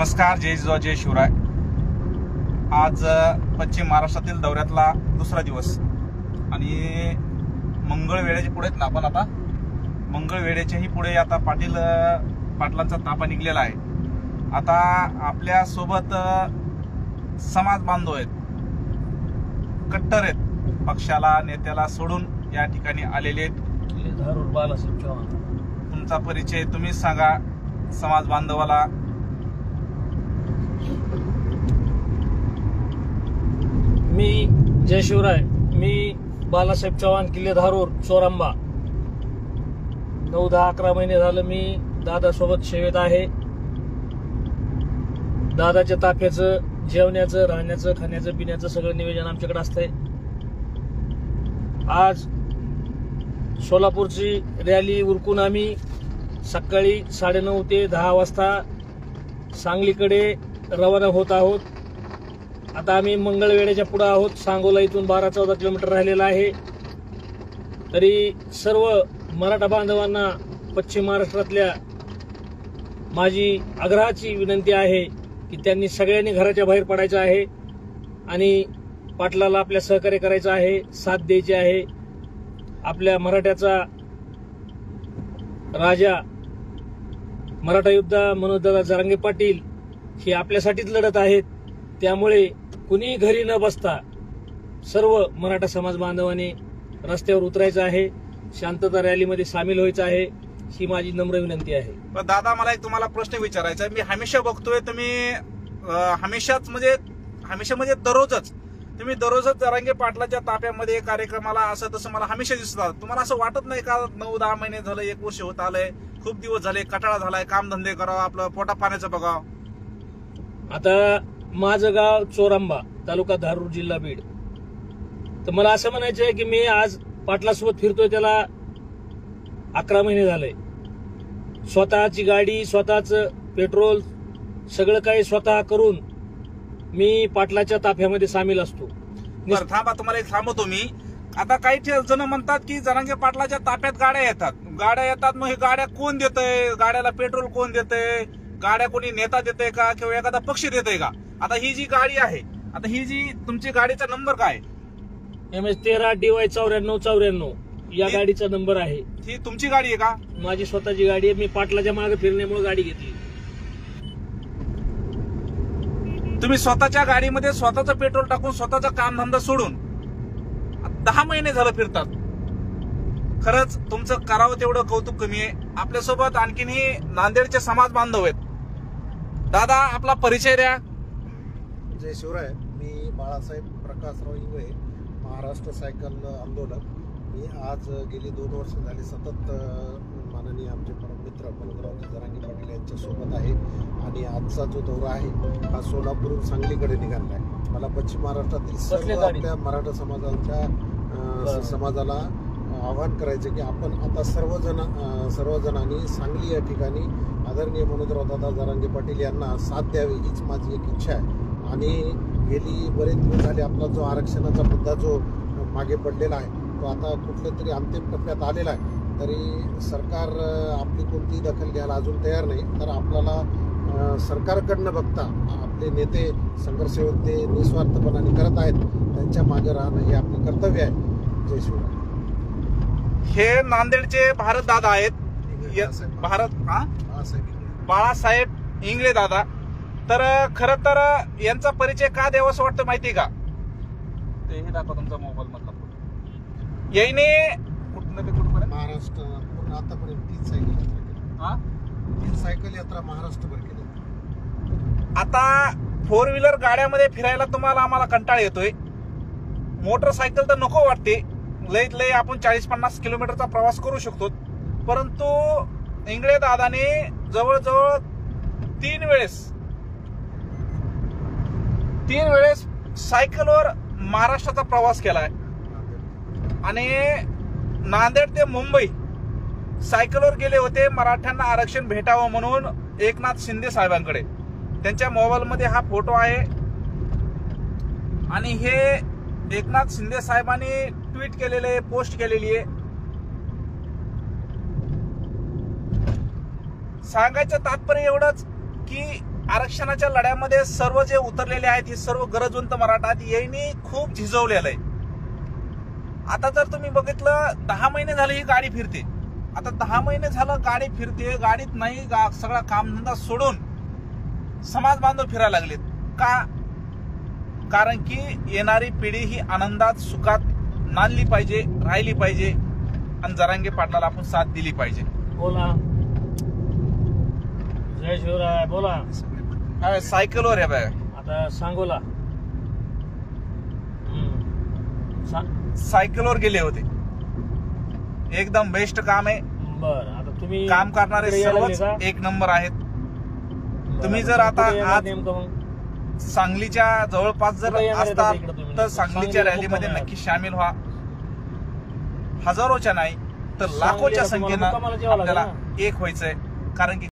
नमस्कार, जय जिजाऊ जय शिवराय। आज पश्चिम महाराष्ट्रातील दौऱ्यातला दुसरा दिवस आणि मंगळवेढ्याच्या पुढे ना आपण आता मंगळवेढ्याच्याही पुढे आता पाटलांचा ताफा निघलेला आहे। आता आपल्या सोबत समाज बांधव आहेत, कट्टर आहेत, पक्षाला नेत्याला सोडून या ठिकाणी आलेले आहेत। धारूर बालासाहेब चव्हाण, तुमचा परिचय तुम्हीच सांगा समाज बांधवाला। मी जय शिवराय, मी बालासाहेब चव्हाण, किल्ले धारूर, चोरांबा। 9-10-11 महिने झालं मी दादासोबत सेवेत आहे। दादाच्या ताफ्याचं जेवण्याचं, राहण्याचं, खाण्याचं, पिण्याचं सगळं नियोजन आमच्याकडे असतंय। आज सोलापूरची रॅली उरकून आम्ही सकाळी 9:30 ते 10 वाजता सांगलीकडे रवाना होत आहोत। आता आम्ही मंगळवेढ्याच्या पुढे आहोत। सांगोला इथून 12-14 किलोमीटर राहिलेला आहे। तरी सर्व मराठा बांधवांना पश्चिम महाराष्ट्रातल्या माझी आग्रहाची विनंती आहे की त्यांनी सगळ्यांनी घराच्या बाहेर पडायचं आहे आणि पाटलाला आपल्या सहकार्य करायचं आहे, साथ द्यायची आहे। आपल्या मराठ्याचा राजा मराठा योद्धा मनोजदादा जरांगे पाटील हे आपल्यासाठीच लढत आहेत। त्यामुळे कुणी घरी न बसता सर्व मराठा समाज बांधवांनी रस्त्यावर उतरायचं आहे, शांतता रॅलीमध्ये सामील व्हायचं आहे, ही माझी नम्र विनंती आहे। पण दादा, मला एक तुम्हाला प्रश्न विचारायचा आहे। मी हमेशा बघतोय तुम्ही हमेशा म्हणजे दररोजच तुम्ही जरांगे पाटलाच्या ताफ्यामध्ये कार्यक्रमाला असं तसं मला हमेशा दिसतात। तुम्हाला असं वाटत नाही का 9-10 महिने झालं, 1 वर्ष होत आलंय, खूप दिवस झाले, कटाळा झालाय, काम धंदे करावं, आपलं पोटा पाण्याचं बघावं? आता माझं गाव चोरांबा, तालुका धारूर, जिल्हा बीड। तर मला असं म्हणायचं आहे की मी आज पाटलासोबत फिरतोय त्याला 11 महिने झाले। स्वतःची गाडी, स्वतःच पेट्रोल, सगळं काही स्वतः करून मी पाटलाच्या ताफ्यामध्ये सामील असतो। बरं थांबा, तुम्हाला एक थांबवतो मी। आता काही जण म्हणतात की जरांगे पाटलाच्या ताफ्यात गाड्या येतात, मग हे गाड्या कोण देतंय, गाड्याला पेट्रोल कोण देतंय, गाड्या कोणी नेता देतंय का किंवा एखादा पक्ष देतंय का? आता ही जी गाडी आहे, आता ही जी तुमची गाडीचा नंबर काय? MS13 DY 9494 या गाडीचा नंबर आहे। ही तुमची गाडी आहे का? माझी स्वतःची गाडी आहे। मी पाटलाच्या मागे फिरण्यामुळे गाडी घेतली। तुम्ही स्वतःच्या गाडीमध्ये स्वतःचं पेट्रोल टाकून स्वतःचा कामधंदा सोडून 10 महिने झालं फिरतात। खरंच तुमचं करावं तेवढं कौतुक कमी आहे। आपल्यासोबत आणखीनही नांदेडचे समाज बांधव आहेत। दादा, आपला परिचय द्या। जय शिवराय, मी बाळासाहेब प्रकाशराव इंगळे, महाराष्ट्र सायकल आंदोलक। मी आज गेली 2 वर्ष झाली सतत माननीय आमचे परममित्र मनोजदादा जरांगे पाटील यांच्या सोबत आहे आणि आजचा जो दौरा आहे हा सोलापूरहून सांगलीकडे निघाला आहे। मला पश्चिम महाराष्ट्रातील सर्व आपल्या मराठा समाजाला आवाहन करायचं की आपण आता सर्वजणांनी सांगली या ठिकाणी आदरणीय मनोजदादा जरांगे पाटील यांना साथ द्यावी, हीच माझी एक इच्छा आहे। आणि गेली बरेच दिवस झाले आपला जो आरक्षणाचा मुद्दा जो मागे पडलेला आहे तो आता कुठल्या तरी अंतिम टप्प्यात आलेला आहे। तरी सरकार आपली कोणतीही दखल घ्यायला अजून तयार नाही। तर आपल्याला सरकारकडनं बघता आपले नेते संघर्षयोद्धे ते निस्वार्थपणाने करत आहेत, त्यांच्या मागे राहणं हे आपलं कर्तव्य आहे। जय शिवराय। हे नांदेडचे भारत दादा आहेत, बाळासाहेब इंगळे दादा। तर खर तर यांचा परिचय का द्यावासा वाटतं माहितीये का? तेही दाखवा तुमचा मोबाईल मधला फोटो। याने कुठनं ते कुठपर्यंत महाराष्ट्र पूर्ण आतापर्यंत 3 सायकल यात्रा केली। 3 सायकल यात्रा महाराष्ट्रभर केली। आता 4 व्हीलर गाड्यामध्ये फिरायला तुम्हाला आम्हाला कंटाळा येतोय, मोटरसायकल तर नको वाटते। लईत लई आपण 40-50 किलोमीटरचा प्रवास करू शकतो, परंतु इंगळे दादाने जवळजवळ 3 वेळेस सायकलवर महाराष्ट्राचा प्रवास केलाय आणि नांदेड ते मुंबई सायकलवर गेले होते मराठ्यांना आरक्षण भेटावं म्हणून एकनाथ शिंदे साहेबांकडे। त्यांच्या मोबाईलमध्ये हा फोटो आहे आणि हे एकनाथ शिंदे साहेबांनी ट्विट केलेले, पोस्ट केलेली आहे। सांगायचं तात्पर्य एवढंच की आरक्षणाच्या लढ्यामध्ये सर्व जे उतरलेले आहेत हे सर्व गरजवंत मराठा यांनी खूप झिजवलेलं आहे. आता जर तुम्ही बघितलं 10 महिने झाले ही गाडी फिरते. आता 10 महिने झालं गाडी फिरते, गाडीत नाही सगळा कामधंदा सोडून समाज बांधव फिरायला लागलेत. का? कारण की येणारी पिढी ही आनंदात सुखात नांदली पाहिजे, राहिली पाहिजे आणि जरांगे पाटलाला आपण साथ दिली पाहिजे. बोला, जय शिवराय. बोला. सायकलवर आहे बाय. आता सांगोला सायकलवर गेले होते. एकदम बेस्ट काम आहे. बर, आता तुम्ही काम करणारे इकडे यायला सर्वच लागले का? एक नंबर आहेत. तुम्ही जर कुठे आता येणार आज नेमकं मग? सांगलीच्या जवळपास जर कुठे येणार असता इकडे तुम्ही? तर सांगलीच्या सांगलीला रॅलीमध्ये मुक्काम नक्की सामील व्हा. हजारोच्या नाही तर लाखोच्या सांगलीला तुम्हाला संख्येनं मुक्कामाला जेवावं लागेल आपल्याला ना? एक व्हायचंय. कारण की